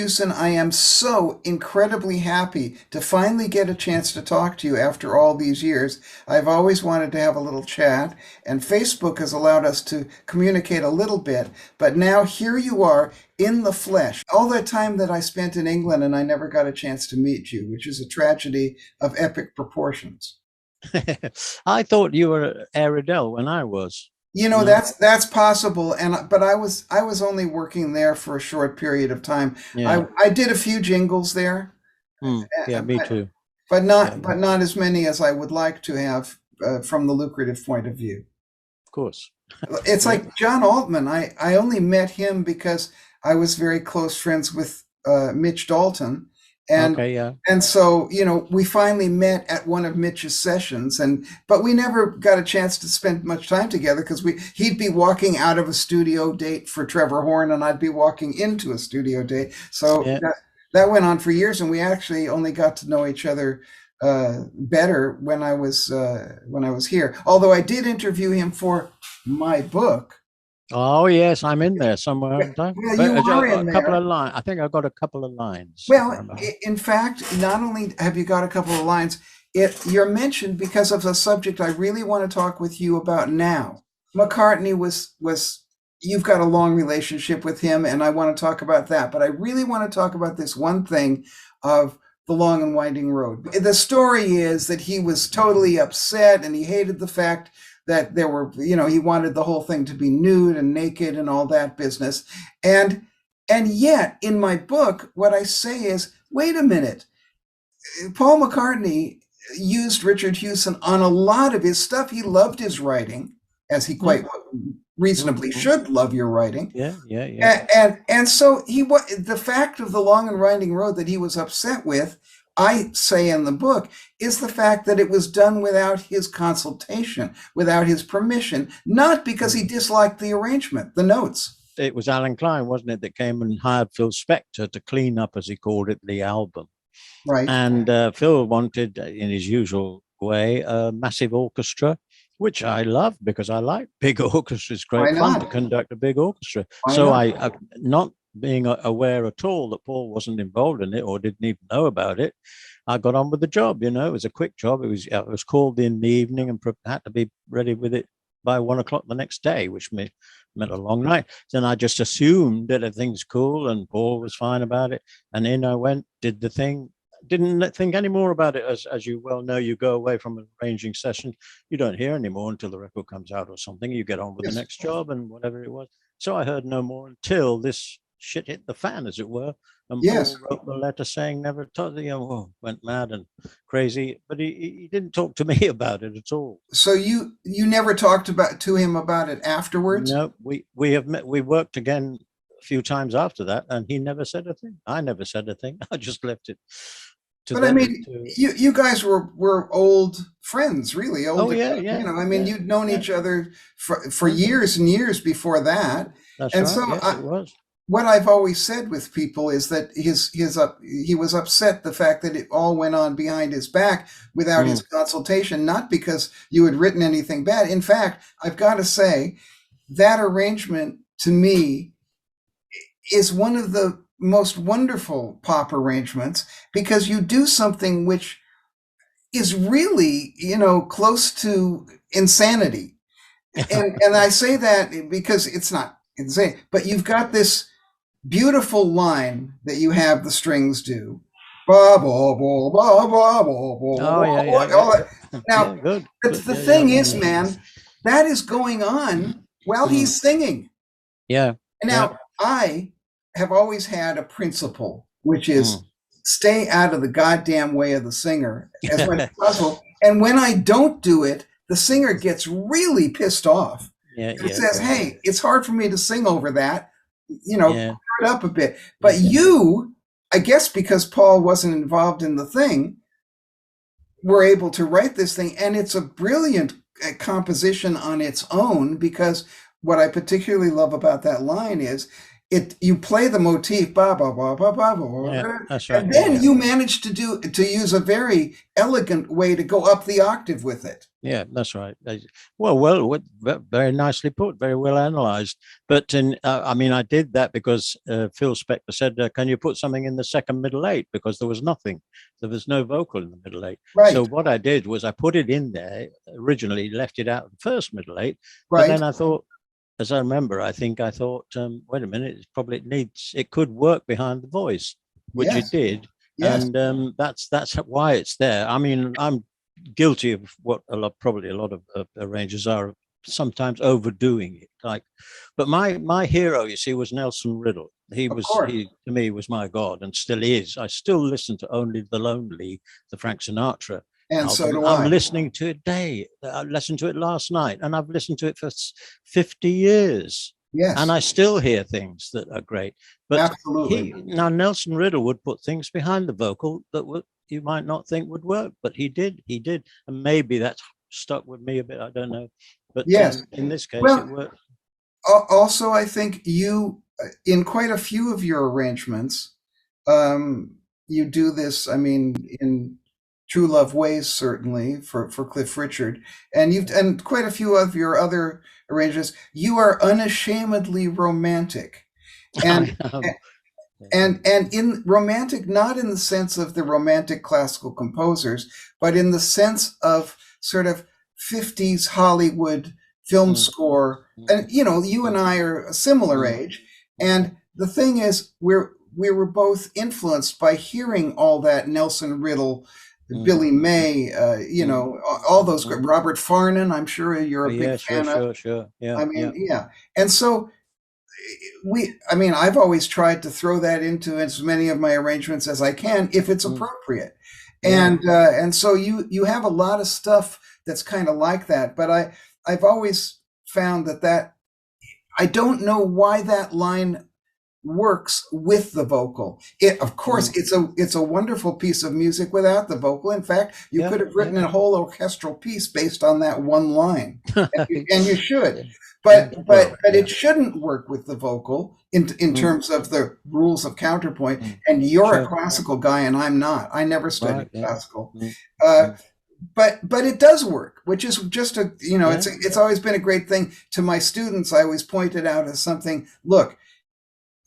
Hewson, I am so incredibly happy to finally get a chance to talk to you after all these years. I've always wanted to have a little chat, and Facebook has allowed us to communicate a little bit, but now here you are in the flesh. All that time that I spent in England and I never got a chance to meet you, which is a tragedy of epic proportions. I thought you were at Airedale when I was. You know, No, that's possible, and but I was only working there for a short period of time. yeah, I did a few jingles there, yeah, me but too. but Yeah, not yeah, but not as many as I would like to have from the lucrative point of view. of course. It's Yeah. like John Altman. I only met him because I was very close friends with Mitch Dalton, and Okay. Yeah. and so we finally met at one of Mitch's sessions, and but we never got a chance to spend much time together because he'd be walking out of a studio date for Trevor Horn, and I'd be walking into a studio date. So Yeah. that went on for years, and we actually only got to know each other better when I was here. Although I did interview him for my book. Oh yes, I'm in there somewhere, Well, aren't I? well, But you are a in couple of there. lines. I think I got a couple of lines, if I Well, remember. in fact, not only have you got a couple of lines, you're mentioned because of a subject I really want to talk with you about now. McCartney was you've got a long relationship with him, and I want to talk about that. But I really want to talk about this one thing of the long and winding road. The story is that he was totally upset, and he hated the fact that there were, he wanted the whole thing to be nude and naked and all that business. And and yet, in my book, what I say is, wait a minute, Paul McCartney used Richard Hewson on a lot of his stuff. He loved his writing, as he Mm, quite reasonably mm. should love your writing. Yeah, yeah, yeah. And so the fact of the long and winding road that he was upset with, I say in the book, is the fact that it was done without his consultation, without his permission, not because he Mm. disliked the arrangement, the notes. It was Alan Klein, wasn't it, that came and hired Phil Spector to clean up, as he called it, the album. Right. And Phil wanted, in his usual way, a massive orchestra, which I love because I like big orchestras. It's Why great fun to not? conduct a big orchestra. Why So not? I not being aware at all that Paul wasn't involved in it or didn't even know about it, I got on with the job. It was a quick job. It was called in the evening and had to be ready with it by 1 o'clock the next day, which meant a long night. Then I just assumed that everything's cool and Paul was fine about it. And in I went, did the thing, didn't think any more about it. As you well know, you go away from an arranging session, you don't hear anymore until the record comes out or something. You get on with the Yes. next job and whatever it was. So I heard no more until this shit hit the fan, as it were. And Paul Yes. wrote the letter saying never told went mad and crazy, but he didn't talk to me about it at all. So you never talked to him about it afterwards? No, we have met. We worked again a few times after that, and he never said a thing. I never said a thing. I just left it to But I them. mean, you guys were old friends, really Oh old. yeah, yeah, I mean, yeah, you'd known yeah. each other for Mm, years and years before that. that's And right. so Yes, it was. what I've always said with people is that he was upset the fact that it all went on behind his back without his Mm, consultation, not because you had written anything bad. In fact, I've got to say that arrangement to me is one of the most wonderful pop arrangements because you do something which is really, close to insanity. And I say that because it's not insane, but you've got this beautiful line that you have the strings do. Ba, ba, ba, ba, ba, ba, oh ba, yeah, ba, yeah, all that. yeah, Now, yeah. Good, good. the Yeah, yeah, thing yeah, is, yeah. man, that is going on while Mm, he's singing. yeah, yeah. Now, I have always had a principle, which is Mm. stay out of the goddamn way of the singer as much as possible. And when I don't do it, the singer gets really pissed off. Yeah, And yeah, says, yeah, hey, it's hard for me to sing over that, yeah, clear it up a bit. yeah, But you, I guess because Paul wasn't involved in the thing, were able to write this thing. And it's a brilliant composition on its own because what I particularly love about that line is you play the motif, ba ba ba ba ba Yeah, ba, that's right. and then Yeah, you manage to use a very elegant way to go up the octave with it. yeah, that's right. Very nicely put, very well analysed. But I mean, I did that because Phil Spector said, "Can you put something in the second middle eight?" Because there was nothing, there was no vocal in the middle eight. So Right, what I did was I put it in there. Originally, left it out of the first middle eight, but right. then I thought, as I remember, I thought, wait a minute, it could work behind the voice, which it Yes, did, yes, and that's why it's there. I mean, I'm guilty of what probably a lot of arrangers are, sometimes overdoing it. But my hero, you see, was Nelson Riddle. of course. He to me was my god, and still is. I still listen to Only the Lonely, the Frank Sinatra And so album. do I'm I. listening to it today. I listened to it last night, and I've listened to it for 50 years, and Yes, I still hear things that are great. But absolutely. now Nelson Riddle would put things behind the vocal that would, you might not think would work, but he did, and maybe that's stuck with me a bit. I don't know, but Yes. in this case, it Well, worked. also, I think you, in quite a few of your arrangements, you do this. I mean, in True Love Ways, certainly for Cliff Richard, and quite a few of your other arrangements. You are unashamedly romantic, and I am. and in romantic, not in the sense of the romantic classical composers, but in the sense of sort of 50s Hollywood film Mm, score. mm, And you and I are a similar mm, age, and the thing is, we were both influenced by hearing all that Nelson Riddle, mm, Billy May, mm, all those mm. Robert Farnon. I'm sure you're a big Yeah, fan of. sure. Yeah, I yeah. mean, yeah, and so I mean, I've always tried to throw that into as many of my arrangements as I can if it's Mm, appropriate. yeah. And so you have a lot of stuff that's kind of like that, but I've always found that I don't know why that line works with the vocal. Of course, Mm, it's a wonderful piece of music without the vocal. In fact, you yeah, could have yeah. written a whole orchestral piece based on that one line, and you should. Yeah, yeah. Well, But yeah. it shouldn't work with the vocal in Mm, terms of the rules of counterpoint. mm. And you're a Sure. classical guy, and I'm not. I never Right. studied Yeah. classical. Mm, Uh, mm. but it does work, which is just Yeah. it's always been a great thing to my students. I always point it out as something. Look,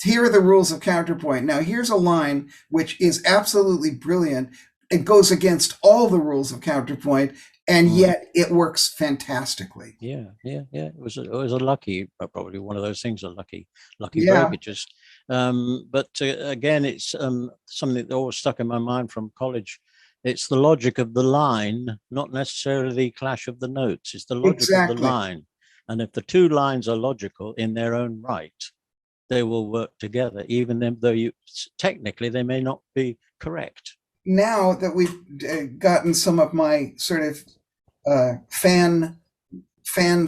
here are the rules of counterpoint. Now here's a line which is absolutely brilliant. It goes against all the rules of counterpoint, and Mm. yet it works fantastically. Yeah, yeah. It was a lucky, probably one of those things, a lucky break. Yeah, It just, but again, it's something that always stuck in my mind from college. It's the logic of the line, not necessarily the clash of the notes. It's the logic of the exactly. line, and if the two lines are logical in their own right, they will work together, even though technically they may not be correct. Now that we've gotten some of my sort of fan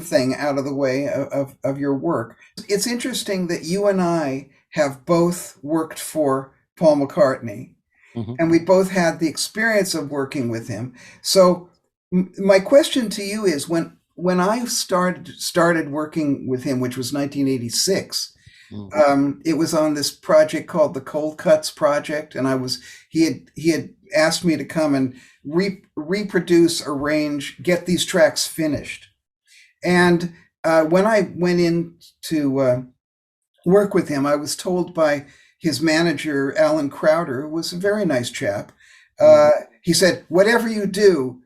thing out of the way of your work, it's interesting that you and I have both worked for Paul McCartney, Mm-hmm. and we both had the experience of working with him. So my question to you is, when I started working with him, which was 1986, it was on this project called the Cold Cuts Project, and he had asked me to come and reproduce, arrange, get these tracks finished. And when I went in to work with him, I was told by his manager, Alan Crowder, who was a very nice chap. He said, "Whatever you do,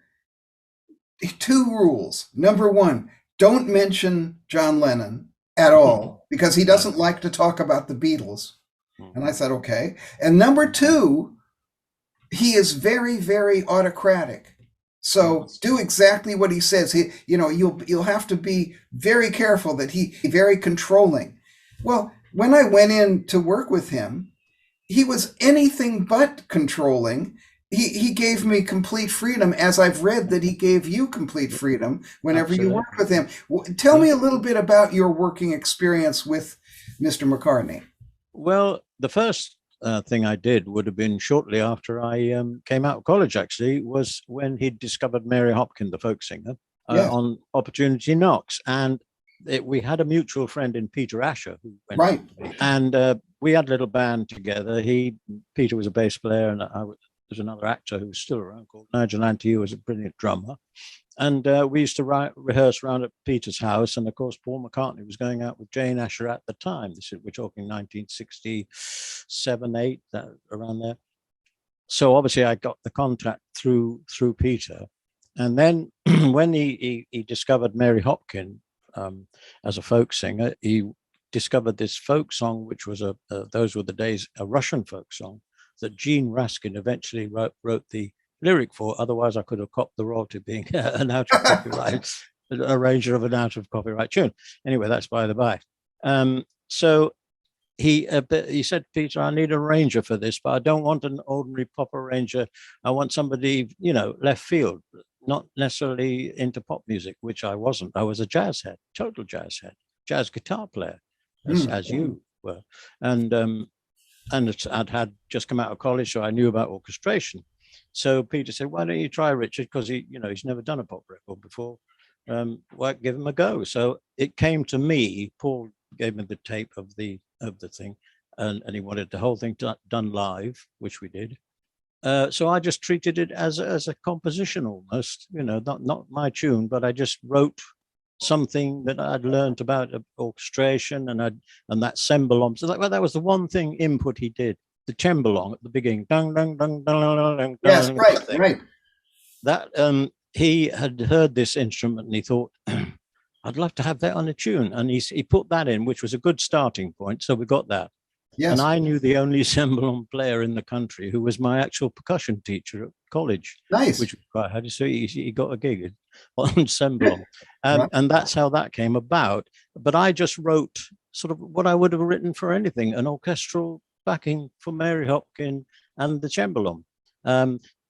two rules. Number one, don't mention John Lennon at all, because he Right. doesn't like to talk about the Beatles." Mm. And I said, "Okay." And number two, he is very, very autocratic. So do exactly what he says. You'll have to be very careful that he very controlling. Well, when I went in to work with him, he was anything but controlling. He gave me complete freedom, as I've read that he gave you complete freedom whenever you worked Absolutely. with him. Tell Yeah. me a little bit about your working experience with Mr. McCartney. Well, the first thing I did would have been shortly after I came out of college, actually, was when he discovered Mary Hopkin, the folk singer, Yeah, on Opportunity Knocks. And we had a mutual friend in Peter Asher who went Right. and we had a little band together. Peter was a bass player, and there's another actor who was still around called Nigel Anti, who was a brilliant drummer. And we used to rehearse around at Peter's house. And of course, Paul McCartney was going out with Jane Asher at the time. We're talking 1967, 8, around there. So obviously I got the contact through Peter. And then when he discovered Mary Hopkin as a folk singer, he discovered this folk song, which was those were the days, a Russian folk song that Gene Raskin eventually wrote the lyric for. Otherwise, I could have copped the royalty being an out of copyright arranger of an out of copyright tune. Anyway, that's by the by. So he said, Peter, I need an arranger for this, but I don't want an ordinary pop arranger. I want somebody, left field, not necessarily into pop music, which I wasn't. I was a jazz head, total jazz head, jazz guitar player, as you were. And I'd had just come out of college, so I knew about orchestration. So Peter said, why don't you try Richard? Because he's never done a pop record before. Give him a go. So it came to me. Paul gave me the tape of the thing, and he wanted the whole thing done live, which we did. So I just treated it as a composition almost, not my tune, but I just wrote something that I'd learned about orchestration and that cembalom. So that was the one thing input he did. The cembalom at the beginning, dun dun dun dun dun dun. Yes, right. That he had heard this instrument and he thought, I'd love to have that on a tune, and he put that in, which was a good starting point. So we got that. Yes. And I knew the only cembalom player in the country who was my actual percussion teacher at college. Nice. Which was quite handy. So he got a gig on cembalom, and that's how that came about. But I just wrote sort of what I would have written for anything, an orchestral backing for Mary Hopkin and the cembalom.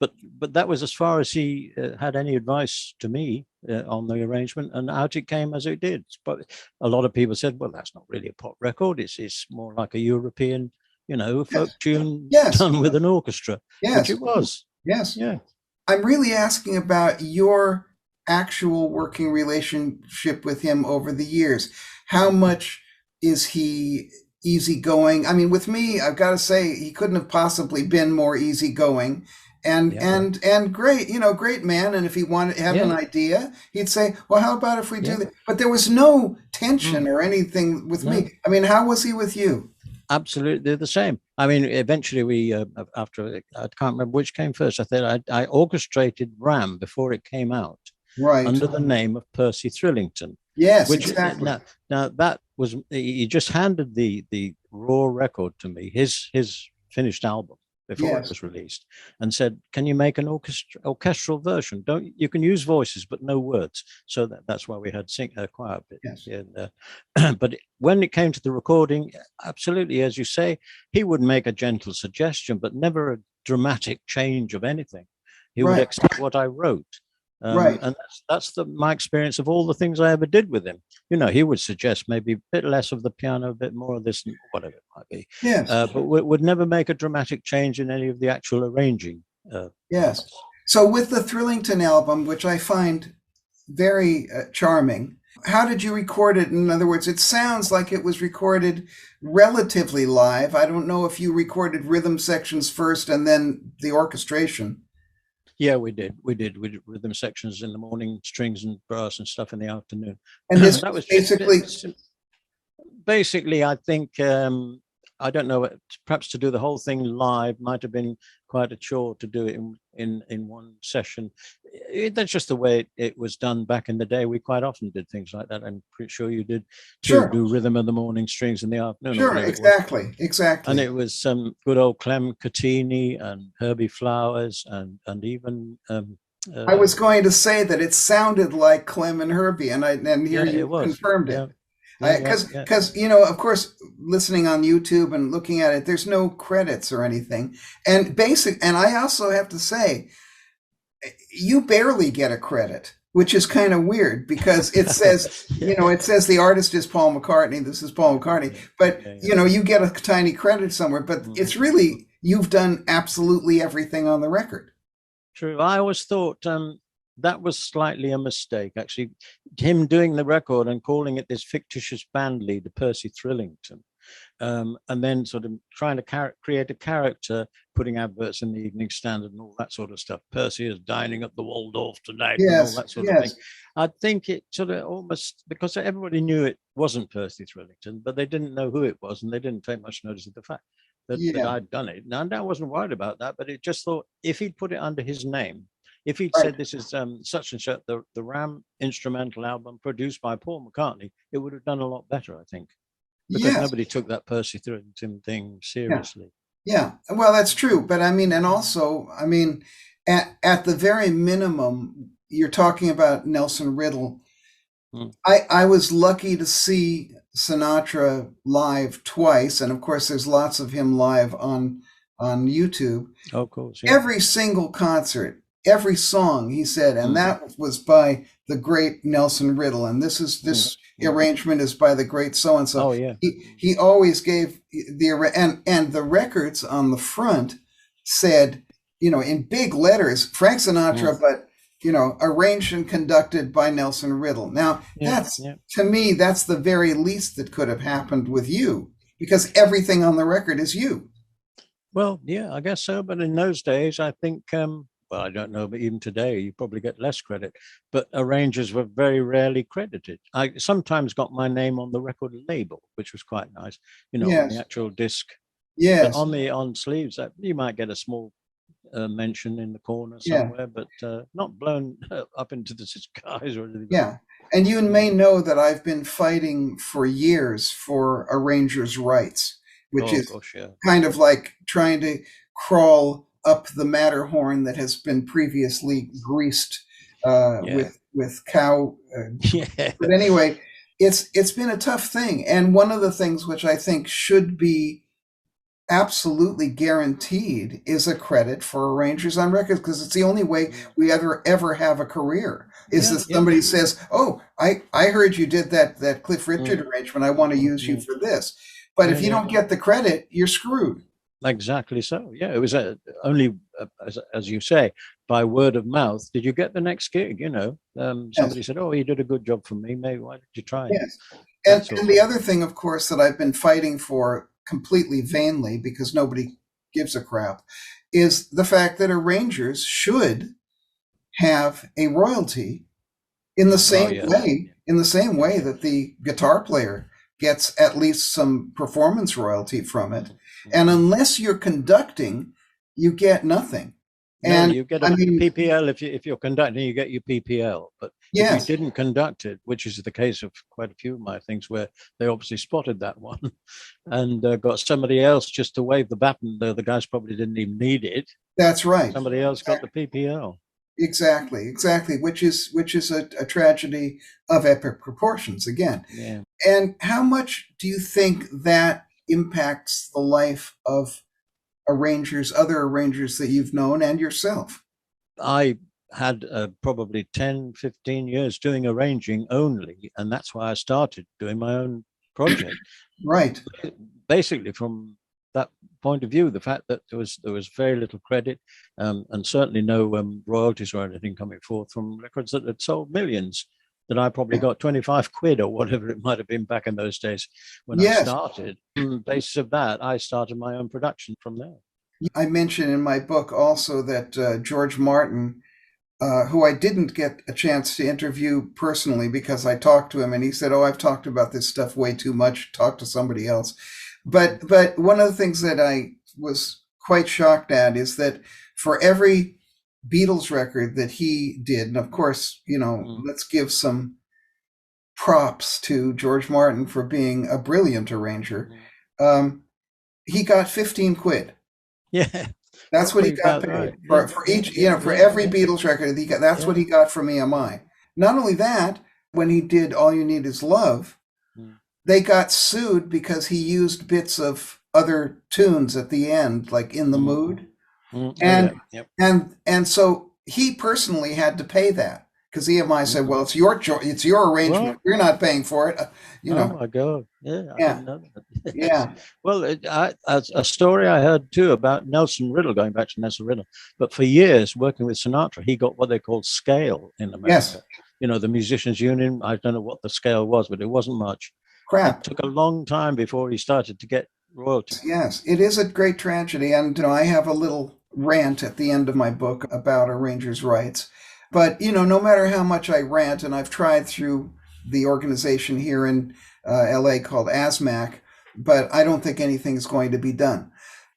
But that was as far as he had any advice to me on the arrangement, and out it came as it did. But a lot of people said, well, that's not really a pop record. It's more like a European, folk tune done with an orchestra, which it was. Yes. Yeah. I'm really asking about your actual working relationship with him over the years. How much is he easygoing? I mean, with me, I've got to say, he couldn't have possibly been more easygoing. And great, great man. And if he had an idea, he'd say, well, how about if we do that? But there was no tension or anything with me. I mean, how was he with you? Absolutely the same. I mean, eventually we, after, I can't remember which came first. I think I orchestrated Ram before it came out. Right. Under the name of Percy Thrillington. Yes, exactly. Now that was, he just handed the raw record to me, his finished album, before it was released, and said, can you make an orchestral version? You can use voices but no words. So that's why we had choir bit. Yes. But when it came to the recording, absolutely, as you say, he would make a gentle suggestion but never a dramatic change of anything. He would accept what I wrote. And that's my experience of all the things I ever did with him. He would suggest maybe a bit less of the piano, a bit more of this, whatever it might be. Yes. But would never make a dramatic change in any of the actual arranging. Yes. So with the Thrillington album, which I find very charming, how did you record it? In other words, it sounds like it was recorded relatively live. I don't know if you recorded rhythm sections first and then the orchestration. Yeah, we did. We did rhythm sections in the morning, strings and brass and stuff in the afternoon. And this that was basically, I think, I don't know, perhaps to do the whole thing live might have been quite a chore to do it in one session. That's just the way it was done back in the day. We quite often did things like that. I'm pretty sure you did too, do rhythm in the morning, strings in the afternoon. Sure, exactly. And it was some good old Clem Cattini and Herbie Flowers and even I was going to say that it sounded like Clem and Herbie, and here you confirmed it. Because of course, listening on YouTube and looking at it, there's no credits or anything. And I also have to say, you barely get a credit, which is kind of weird because it says, it says the artist is Paul McCartney. This is Paul McCartney, but you get a tiny credit somewhere. But it's really, you've done absolutely everything on the record. True. I always thought that was slightly a mistake, actually. Him doing the record and calling it this fictitious band leader, Percy Thrillington, and then sort of trying to create a character, putting adverts in the Evening Standard and all that sort of stuff. Percy is dining at the Waldorf tonight and all Yes, that sort of thing. yes, I think it sort of almost, because everybody knew it wasn't Percy Thrillington, but they didn't know who it was, and they didn't take much notice of the fact that yeah, I'd done it. Now, I wasn't worried about that, but it just thought if he'd put it under his name, if he'd right, said this is such and such, the Ram instrumental album produced by Paul McCartney, it would have done a lot better, I think, because yes, nobody took that Percy Thrillington thing yeah, seriously. yeah. Well, that's true, but I mean, and also, I mean, at the very minimum, you're talking about Nelson Riddle. Mm. I was lucky to see Sinatra live twice, and of course, there's lots of him live on YouTube. Oh, of course, yeah. Every single concert, every song he said, and Mm. that was by the great Nelson Riddle, and this arrangement is by the great so and so. Oh, yeah. He always gave and the records on the front said, you know, in big letters, Frank Sinatra, but you know, arranged and conducted by Nelson Riddle. Now, to me, that's the very least that could have happened with you, because everything on the record is you. Well, yeah, I guess so. But in those days, I think, well, I don't know, but even today, you probably get less credit. But arrangers were very rarely credited. I sometimes got my name on the record label, which was quite nice, you know, on the actual disc. Yes. But on sleeves, you might get a small mention in the corner somewhere, but not blown up into the skies or anything. Yeah. And you may know that I've been fighting for years for arrangers' rights, which is kind of like trying to crawl up the Matterhorn that has been previously greased with cow. But anyway, it's been a tough thing. And one of the things which I think should be absolutely guaranteed is a credit for arrangers on records, because it's the only way we ever have a career is that somebody says, oh, I heard you did that Cliff Richard arrangement, I want to use you for this. But if you don't get the credit, you're screwed. Exactly so. Yeah, it was only, as you say, by word of mouth. Did you get the next gig? You know, somebody said, oh, you did a good job for me. Maybe why did you try it? Yes. And the other thing, of course, that I've been fighting for completely vainly, because nobody gives a crap, is the fact that arrangers should have a royalty in the same way that the guitar player gets at least some performance royalty from it. And unless you're conducting, you get nothing. And you get a PPL if you're conducting, you get your PPL. But if you didn't conduct it, which is the case of quite a few of my things, where they obviously spotted that one and got somebody else just to wave the baton, though the guys probably didn't even need it. That's right. Somebody else got the PPL. Exactly, which is a tragedy of epic proportions again. Yeah. And how much do you think that impacts the life of arrangers, other arrangers that you've known, and yourself? I had probably 10, 15 years doing arranging only, and that's why I started doing my own project. Right. Basically, from that point of view, the fact that there was very little credit and certainly no royalties or anything coming forth from records that had sold millions, that I probably got 25 quid or whatever it might have been back in those days when I started. On the basis of that, I started my own production from there. I mentioned in my book also that George Martin, who I didn't get a chance to interview personally because I talked to him and he said, oh, I've talked about this stuff way too much, talk to somebody else. But one of the things that I was quite shocked at is that for every Beatles record that he did, and of course, you know, let's give some props to George Martin for being a brilliant arranger, he got 15 quid. Yeah. That's what he got paid for each, you know, for every Beatles record. That's what he got from EMI. Not only that, when he did All You Need Is Love, they got sued because he used bits of other tunes at the end, like In the Mood. And so he personally had to pay that because EMI said, well, it's your arrangement. You're not paying for it. You know. Oh my God. Yeah. I didn't know that. Yeah. Well, a story I heard too about Nelson Riddle, going back to Nelson Riddle, but for years working with Sinatra, he got what they called scale in Yes. America. You know, the Musicians Union, I don't know what the scale was, but it wasn't much. It Crap. took a long time before he started to get royalties. Yes, it is a great tragedy. And, I have a little rant at the end of my book about arrangers' rights. But, no matter how much I rant, and I've tried through the organization here in LA called ASMAC, but I don't think anything's going to be done.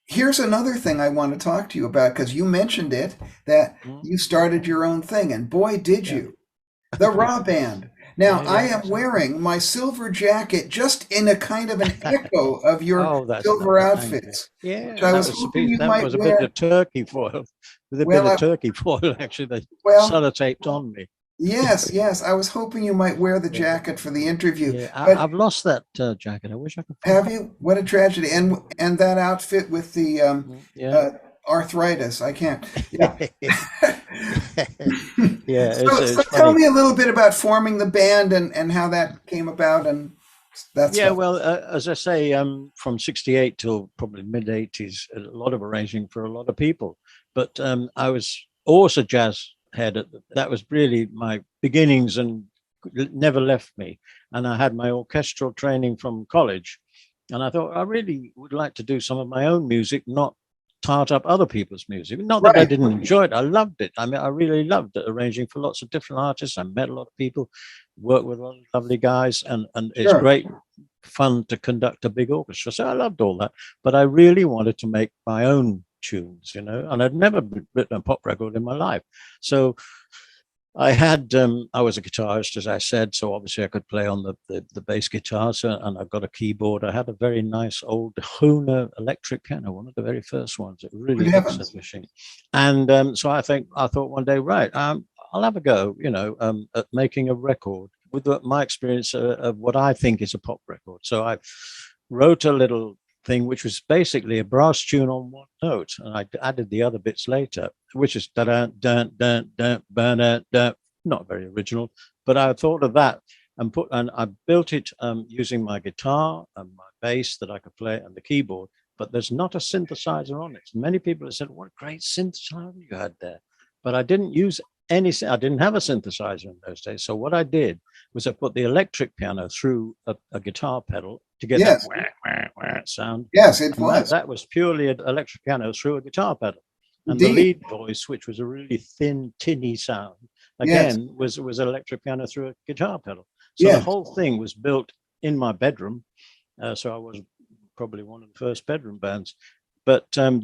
Here's another thing I want to talk to you about because you mentioned it, that you started your own thing, and boy, did Yeah. you. The RAH Band. Now, Yeah, I yeah, am wearing my silver jacket just in a kind of an echo of your oh, that's silver lovely. Thank you. outfits, which Yeah, I that was was a hoping bit, you that might was a bit wear. of turkey foil, with a bit Well, of turkey foil. Actually, they well, sellotaped on me. yes, yes, I was hoping you might wear the Yeah, jacket for the interview. yeah. But I've lost that jacket. I wish I could find have you? What a tragedy! And that outfit with the it. Yeah. uh, arthritis. I can't. Yeah. Yeah, So it's tell funny. me a little bit about forming the band and how that came about and that Yeah, stuff. well, as I say, from '68 till probably mid '80s, a lot of arranging for a lot of people. But I was always a jazz head. That was really my beginnings and never left me. And I had my orchestral training from college. And I thought I really would like to do some of my own music, not tart up other people's music. Not that I Right. didn't enjoy it. I loved it. I mean, I really loved it, arranging for lots of different artists. I met a lot of people, worked with a lot of lovely guys, and it's Sure. great fun to conduct a big orchestra. So I loved all that, but I really wanted to make my own tunes, and I'd never written a pop record in my life. So I was a guitarist, as I said, so obviously I could play on the bass guitar. So, and I've got a keyboard. I had a very nice old Hohner electric piano, one of the very first ones. It Good really heavens. excellent machine. And so I thought one day, right, I'll have a go, at making a record with my experience of what I think is a pop record. So I wrote a little thing which was basically a brass tune on one note, and I added the other bits later, which is da da da da da da da. Not very original, but I thought of that and I built it using my guitar and my bass that I could play and the keyboard. But there's not a synthesizer on it. Many people have said, "What a great synthesizer you had there," but I didn't use any. I didn't have a synthesizer in those days. So what I did was I put the electric piano through a guitar pedal to get that Yes. wah, wah, wah sound. Yes, it And was. that was purely an electric piano through a guitar pedal. And the Indeed. lead voice, which was a really thin, tinny sound, Yes. again, was electric piano through a guitar pedal. So the Yes. whole thing was built in my bedroom. So I was probably one of the first bedroom bands, but done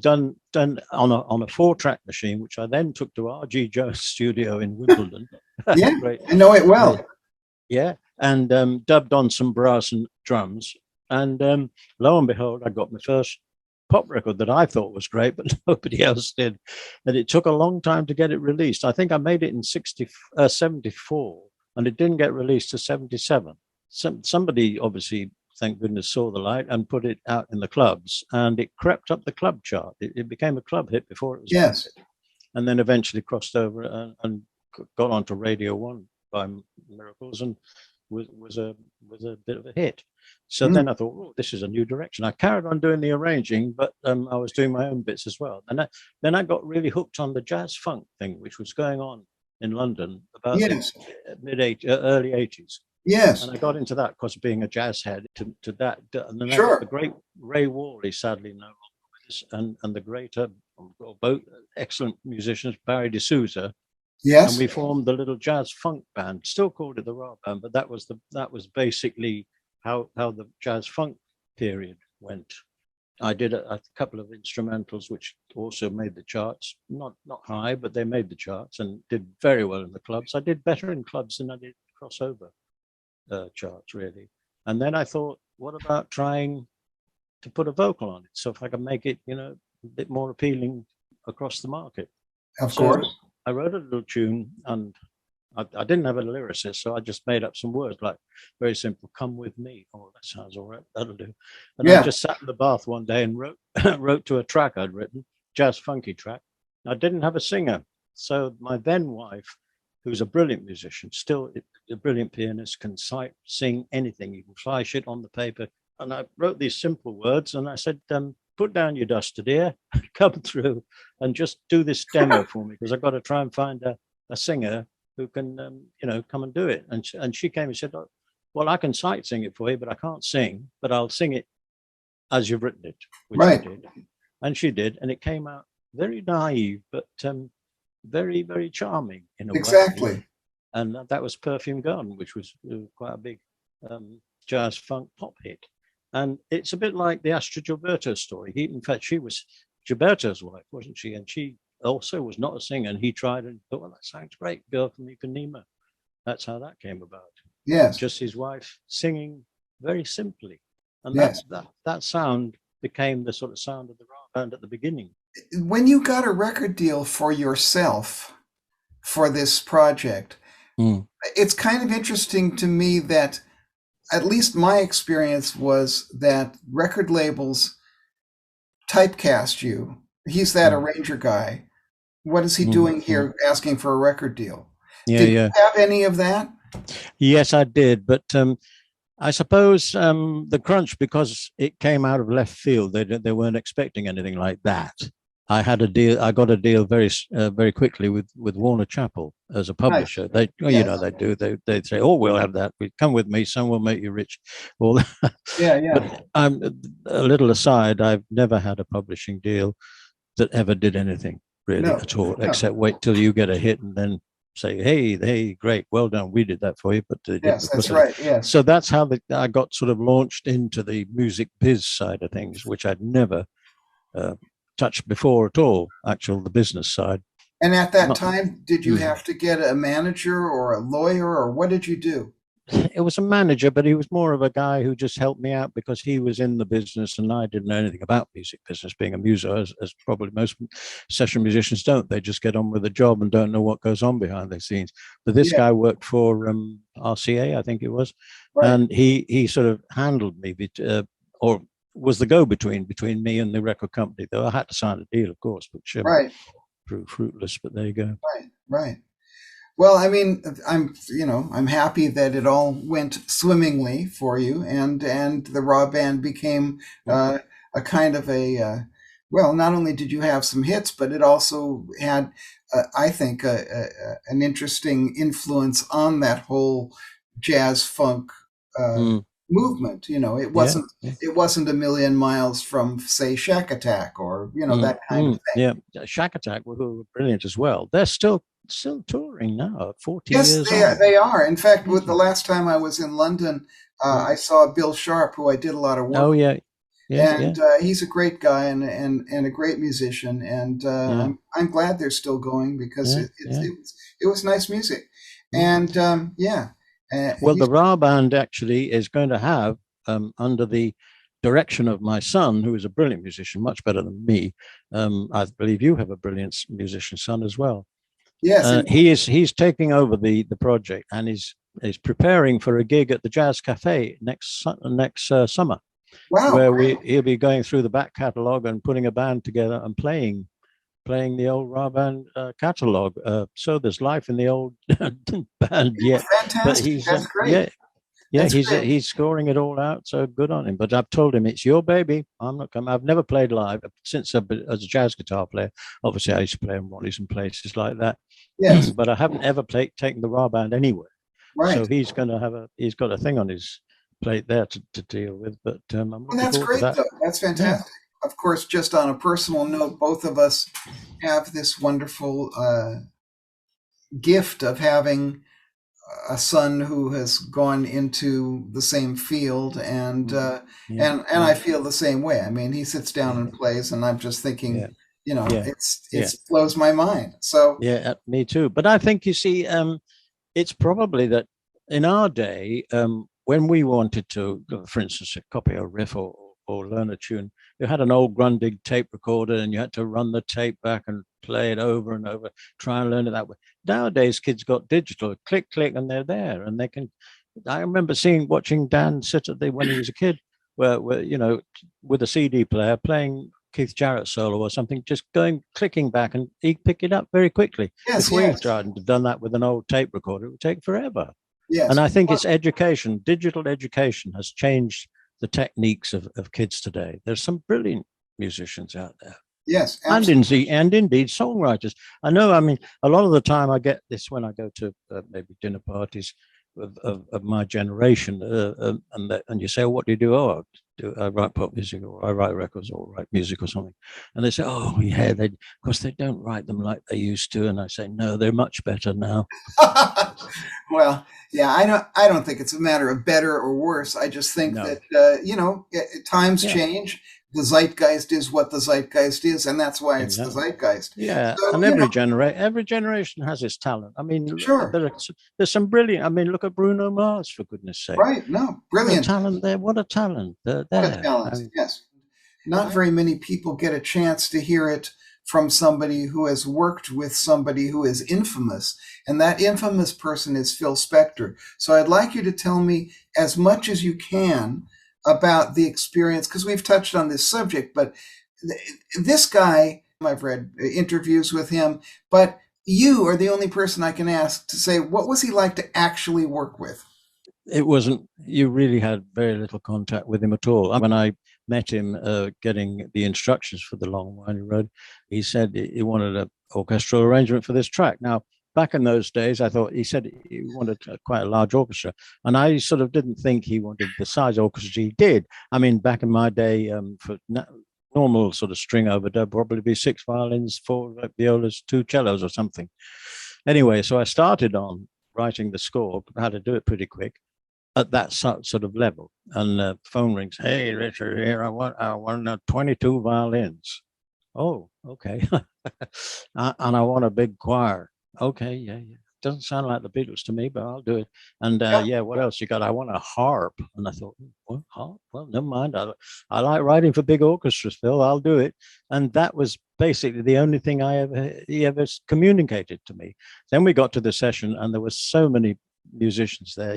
on a 4-track machine, which I then took to R.G. Jones' studio in Wimbledon. Yeah. Great. I know it well. Yeah, and dubbed on some brass and drums. And lo and behold, I got my first pop record that I thought was great, but nobody else did. And it took a long time to get it released. I think I made it in 74, and it didn't get released to 77. Somebody obviously, thank goodness, saw the light and put it out in the clubs, and it crept up the club chart. It became a club hit before it was a Yes. hit, and then eventually crossed over and got onto Radio 1 by miracles and was a bit of a hit. So then I thought, oh, this is a new direction. I carried on doing the arranging, but I was doing my own bits as well. And then I got really hooked on the jazz funk thing, which was going on in London about Yes. the early 80s. Yes. And I got into that because being a jazz head to that. And then I Sure. got the great Ray Worley, sadly no longer with us, and the greater, both excellent musicians, Barry D'Souza. Yes. And we formed the little jazz funk band, still called it the RAH Band, but that was basically how the jazz funk period went. I did a couple of instrumentals which also made the charts, not high, but they made the charts and did very well in the clubs. I did better in clubs than I did crossover charts, really. And then I thought, what about trying to put a vocal on it? So if I can make it, a bit more appealing across the market. Of So course. I wrote a little tune, and I didn't have a lyricist, so I just made up some words like very simple, "Come with me." Oh, that sounds all right. That'll do. And I Yeah. just sat in the bath one day and wrote wrote to a track I'd written, jazz funky track. I didn't have a singer, so my then wife, who's a brilliant musician, still a brilliant pianist, can sing anything. You can fly shit on the paper, and I wrote these simple words, and I said, put down your duster, dear, come through and just do this demo for me, because I've got to try and find a singer who can, come and do it. And she came and said, oh, well, I can sight sing it for you, but I can't sing, but I'll sing it as you've written it, which I did. And she did, and it came out very naive, but very, very charming in a way. Exactly. And that was Perfume Garden, which was quite a big jazz funk pop hit. And it's a bit like the Astrid Gilberto story. In fact, she was Gilberto's wife, wasn't she? And she also was not a singer. And he tried and thought, well, that sounds great, Girl from Ipanema. That's how that came about. Yes. Just his wife singing very simply. And yes. that sound became the sort of sound of the RAH band at the beginning. When you got a record deal for yourself for this project, it's kind of interesting to me that, at least my experience was that record labels typecast you. He's that arranger guy. What is he doing here asking for a record deal? Did you have any of that? Yes, I did. But I suppose the crunch, because it came out of left field, they weren't expecting anything like that. I had a deal. I got a deal very quickly with Warner Chappell as a publisher. Nice. They say, "Oh, we'll have that. Come with me. Son will make you rich." Well, But a little aside. I've never had a publishing deal that ever did anything really at all, except wait till you get a hit and then say, "Hey, great, well done. We did that for you." But they didn't. That's right. Yes. So that's how I got sort of launched into the music biz side of things, which I'd never touched before at all, the business side. And at that time, did you have to get a manager or a lawyer, or what did you do? It was a manager, but he was more of a guy who just helped me out because he was in the business and I didn't know anything about music business, being a muser, as probably most session musicians don't. They just get on with the job and don't know what goes on behind the scenes. But this guy worked for RCA, I think it was, and he sort of handled me, or was the go-between between me and the record company, though I had to sign a deal, of course, which proved fruitless, but there you go. Right. Well, I mean, I'm happy that it all went swimmingly for you, and the RAH band became a kind of well, not only did you have some hits, but it also had, I think, an interesting influence on that whole jazz funk movement. It wasn't a million miles from, say, Shack Attack or that kind of thing. Yeah, Shack Attack were brilliant as well. They're still touring now, 40 years. Yes, they are. In fact, with the last time I was in London, I saw Bill Sharp, who I did a lot of work. Oh yeah. He's a great guy and a great musician, and I'm glad they're still going because it was nice music, and well, the RAH band actually is going to have, under the direction of my son, who is a brilliant musician, much better than me. I believe you have a brilliant musician son as well. Yes, he's taking over the project and is preparing for a gig at the Jazz Cafe next summer. Wow! Where he'll be going through the back catalogue and putting a band together and playing the old RAH band catalogue. So there's life in the old band yet. Fantastic! That's great. He's scoring it all out. So good on him. But I've told him it's your baby. I'm not coming. I've never played live since as a jazz guitar player. Obviously, I used to play in Ronnie's and places like that. Yes, but I haven't ever taken the RAH band anywhere. Right. So he's got a thing on his plate there to deal with. But that's great, though. That's fantastic. Yeah. Of course, just on a personal note, both of us have this wonderful gift of having a son who has gone into the same field, and I feel the same way. I mean, he sits down and plays, and I'm just thinking, it blows my mind. So me too. But I think, you see, it's probably that in our day, when we wanted to, for instance, copy a riff or learn a tune, you had an old Grundig tape recorder and you had to run the tape back and play it over and over, try and learn it that way. Nowadays, kids got digital, click, and they're there, and they can. I remember watching Dan sit when he was a kid, where with a CD player playing Keith Jarrett solo or something, just clicking back, and he'd pick it up very quickly. If we tried and done that with an old tape recorder, it would take forever. Yes. And I think it's education. Digital education has changed the techniques of kids today. There's some brilliant musicians out there. Yes, absolutely. And indeed songwriters. I know, I mean, a lot of the time I get this when I go to maybe dinner parties of my generation, and you say, oh, what do you do? Oh, I write pop music, or I write records, or write music or something. And they say, oh, yeah, of course they don't write them like they used to. And I say, no, they're much better now. Well, yeah, I don't think it's a matter of better or worse. I just think that times change. The zeitgeist is what the zeitgeist is, and that's why it's the zeitgeist. Yeah, so, and every generation has its talent. I mean, sure, there's some brilliant. I mean, look at Bruno Mars, for goodness sake. Right? No, brilliant talent there. What a talent! What a talent! Yes, not very many people get a chance to hear it from somebody who has worked with somebody who is infamous, and that infamous person is Phil Spector. So I'd like you to tell me as much as you can about the experience, because we've touched on this subject, but this guy, I've read interviews with him, but you are the only person I can ask to say, what was he like to actually work with? It wasn't, you really had very little contact with him at all. When I met him getting the instructions for The Long Winding Road, he said he wanted an orchestral arrangement for this track. Now, back in those days, I thought he said he wanted quite a large orchestra, and I sort of didn't think he wanted the size orchestra he did. I mean, back in my day, for normal sort of string overdub, probably be 6 violins, 4 violas, 2 cellos or something. Anyway, so I started on writing the score, how to do it pretty quick at that sort of level. And the phone rings. Hey, Richard, here, I want 22 violins. Oh, okay. And I want a big choir. Okay, yeah. Doesn't sound like the Beatles to me, but I'll do it. And what else you got? I want a harp. And I thought, well, harp? Well, never mind. I like writing for big orchestras, Phil. I'll do it. And that was basically the only thing he ever communicated to me. Then we got to the session, and there were so many musicians there.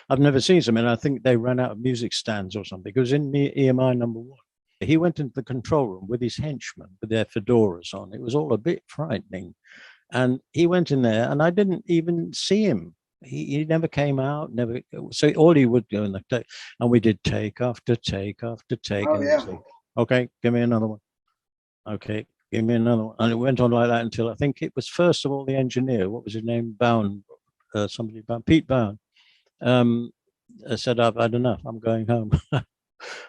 I've never seen some, and I think they ran out of music stands or something. It was in EMI number 1. He went into the control room with his henchmen with their fedoras on. It was all a bit frightening. And he went in there, and I didn't even see him. He never came out, never. So all he would do, and we did take after take after take. Oh, yeah. Like, okay, give me another one. Okay, give me another one. And it went on like that until I think it was first of all the engineer. What was his name? Bound, Pete Bound. I said, I've had enough. I'm going home.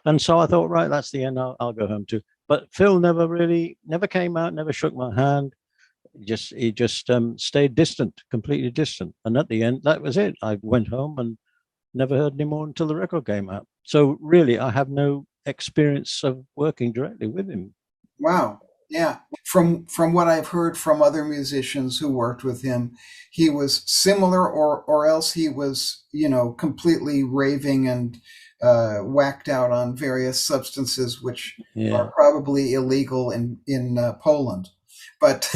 And so I thought, right, that's the end. I'll go home too. But Phil never came out, never shook my hand. He just stayed distant, completely distant. And at the end, that was it. I went home and never heard any more until the record came out. So really, I have no experience of working directly with him. Wow. Yeah. From what I've heard from other musicians who worked with him, he was similar, or else he was, completely raving and whacked out on various substances, which are probably illegal in Poland. But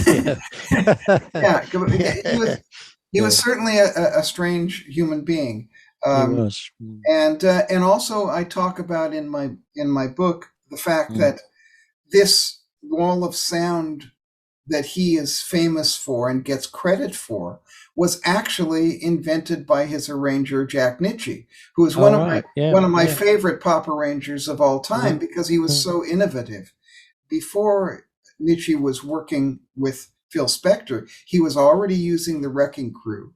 he was certainly a strange human being. He was. And also I talk about in my book the fact that this wall of sound that he is famous for and gets credit for was actually invented by his arranger Jack Nitzsche, who is one of my favorite pop arrangers of all time, because he was so innovative. Before Nitzsche was working with Phil Spector, he was already using the Wrecking Crew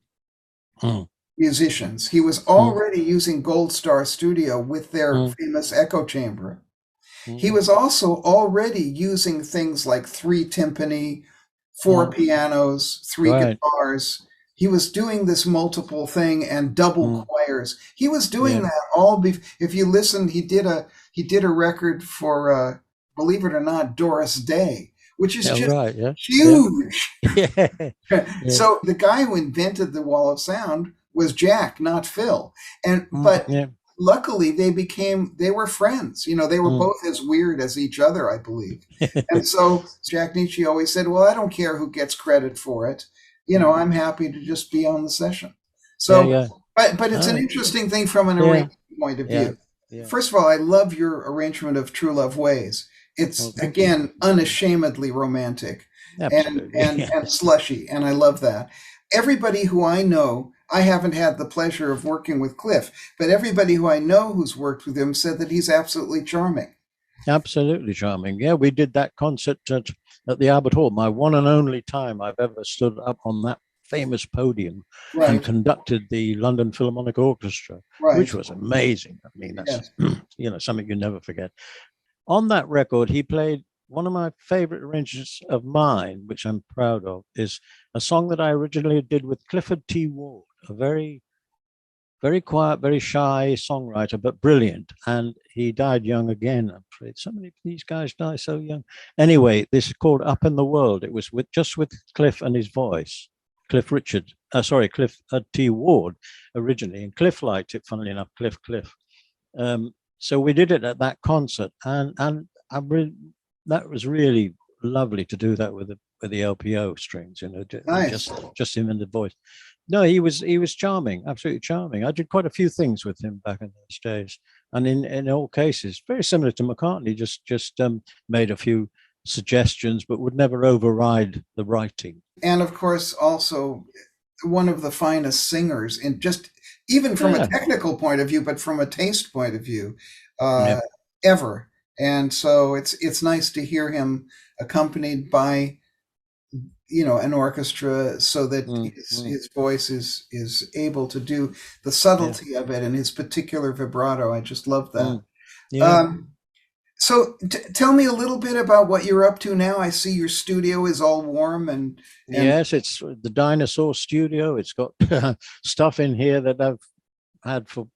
musicians. He was already using Gold Star Studio with their famous echo chamber. He was also already using things like 3 timpani, 4 pianos, 3 guitars. He was doing this multiple thing and double choirs. He was doing that all. If you listen, he did a record for believe it or not, Doris Day, which is huge. So the guy who invented the wall of sound was Jack, not Phil. But luckily they were friends. They were both as weird as each other, I believe. And so Jack Nitzsche always said, well, I don't care who gets credit for it. I'm happy to just be on the session. So, but it's an interesting thing from an arrangement point of view. First of all, I love your arrangement of True Love Ways. It's, again, unashamedly romantic and slushy, and I love that. everybody who I know, I haven't had the pleasure of working with Cliff, but everybody who I know who's worked with him said that he's absolutely charming. Absolutely charming. Yeah, we did that concert at the Albert Hall. My one and only time I've ever stood up on that famous podium and Right, conducted the London Philharmonic Orchestra, which right. was amazing. I mean, that's Yes. something you never forget. On that record, he played one of my favorite arrangements of mine, which I'm proud of, is a song that I originally did with Clifford T. Ward, a very quiet, very shy songwriter, but brilliant. And he died young again. I'm afraid so many of these guys die so young. Anyway, this is called Up in the World. It was just with Cliff and his voice. Cliff T. Ward originally, and Cliff liked it. Funnily enough, Cliff. So we did it at that concert, and that was really lovely to do that with the LPO strings. Nice. Just him and the voice. No, he was charming, absolutely charming. I did quite a few things with him back in those days, and in all cases, very similar to McCartney. Just made a few suggestions, but would never override the writing. And of course, also one of the finest singers, in just even from a technical point of view, but from a taste point of view, Yeah. ever. And so it's nice to hear him accompanied by an orchestra, so that his voice is able to do the subtlety of it and his particular vibrato. I just love that. Yeah. So tell me a little bit about what you're up to now. I see your studio is all warm and Yes, it's the Dinosaur Studio. It's got stuff in here that I've had for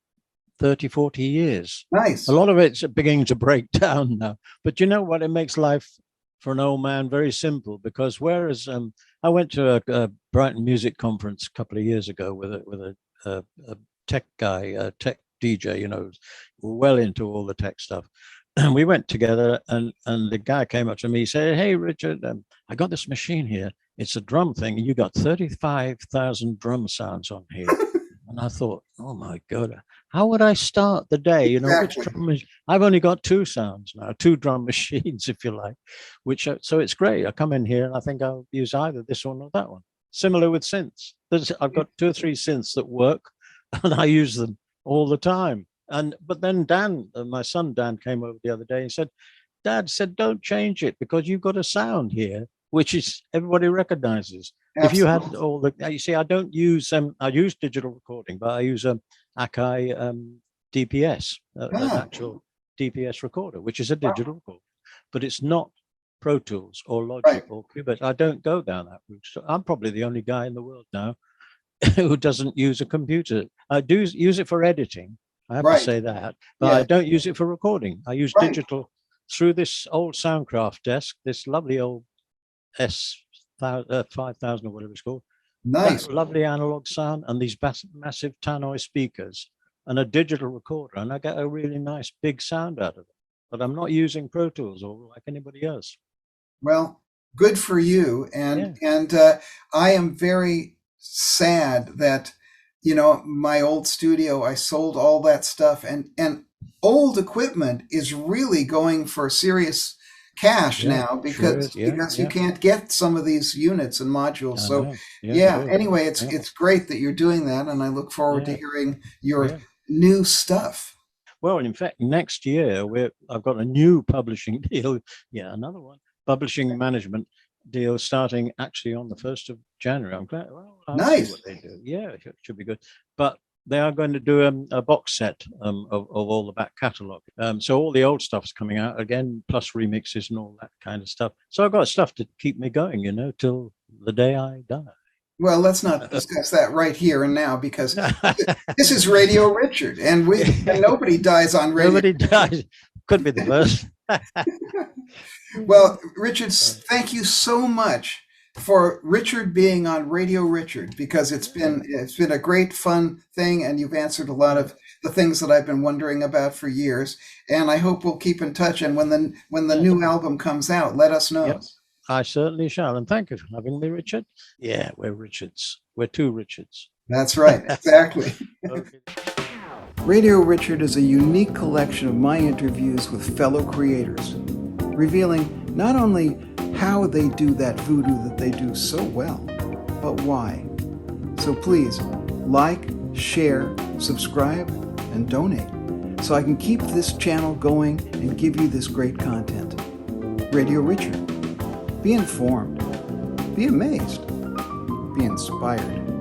30, 40 years. nice. A lot of it's beginning to break down now. But you know what? It makes life for an old man very simple, because whereas I went to a Brighton music conference a couple of years ago with a tech guy, a tech DJ, well into all the tech stuff. And we went together, and the guy came up to me, he said, "Hey, Richard, I got this machine here. It's a drum thing, and you got 35,000 drum sounds on here." And I thought, oh my God, how would I start the day? Exactly. I've only got two sounds now, two drum machines, if you like, so it's great. I come in here and I think I'll use either this one or that one. Similar with synths. I've got 2 or 3 synths that work, and I use them all the time. But then Dan, my son Dan, came over the other day and said, "Dad said, don't change it, because you've got a sound here, which is everybody recognizes." If you had all you see, I don't use I use digital recording, but I use Akai DPS, an actual DPS recorder, which is a digital recorder, but it's not Pro Tools or Logic or Cubase. I don't go down that route. So I'm probably the only guy in the world now who doesn't use a computer. I do use it for editing, I have to say that, but I don't use it for recording. I use digital through this old Soundcraft desk, this lovely old S5000 or whatever it's called. Nice. That lovely analog sound, and these massive tannoy speakers and a digital recorder, and I get a really nice big sound out of it. But I'm not using Pro Tools or like anybody else. Well, good for you. And I am very sad that my old studio, I sold all that stuff, and old equipment is really going for serious cash now, because you can't get some of these units and modules. So anyway, it's great that you're doing that, and I look forward to hearing your new stuff. Well, in fact, next year I've got a new publishing deal. Yeah, another one, publishing management deal, starting actually on the 1st of January. I'm glad. Well, nice. See what they do. Yeah, it should be good. But they are going to do a box set of all the back catalogue. So all the old stuff's coming out again, plus remixes and all that kind of stuff. So I've got stuff to keep me going, till the day I die. Well, let's not discuss that right here and now, because this is Radio Richard, and nobody dies on radio. Nobody dies. Could be the first. Well, Richard, thank you so much for Richard being on Radio Richard, because it's been a great fun thing, and you've answered a lot of the things that I've been wondering about for years. And I hope we'll keep in touch. And when the new album comes out, let us know. Yep. I certainly shall. And thank you for having me, Richard. Yeah, we're Richards. We're two Richards. That's right. Exactly. Okay. Radio Richard is a unique collection of my interviews with fellow creators, revealing not only how they do that voodoo that they do so well, but why. So please, like, share, subscribe, and donate so I can keep this channel going and give you this great content. Radio Richard. Be informed. Be amazed. Be inspired.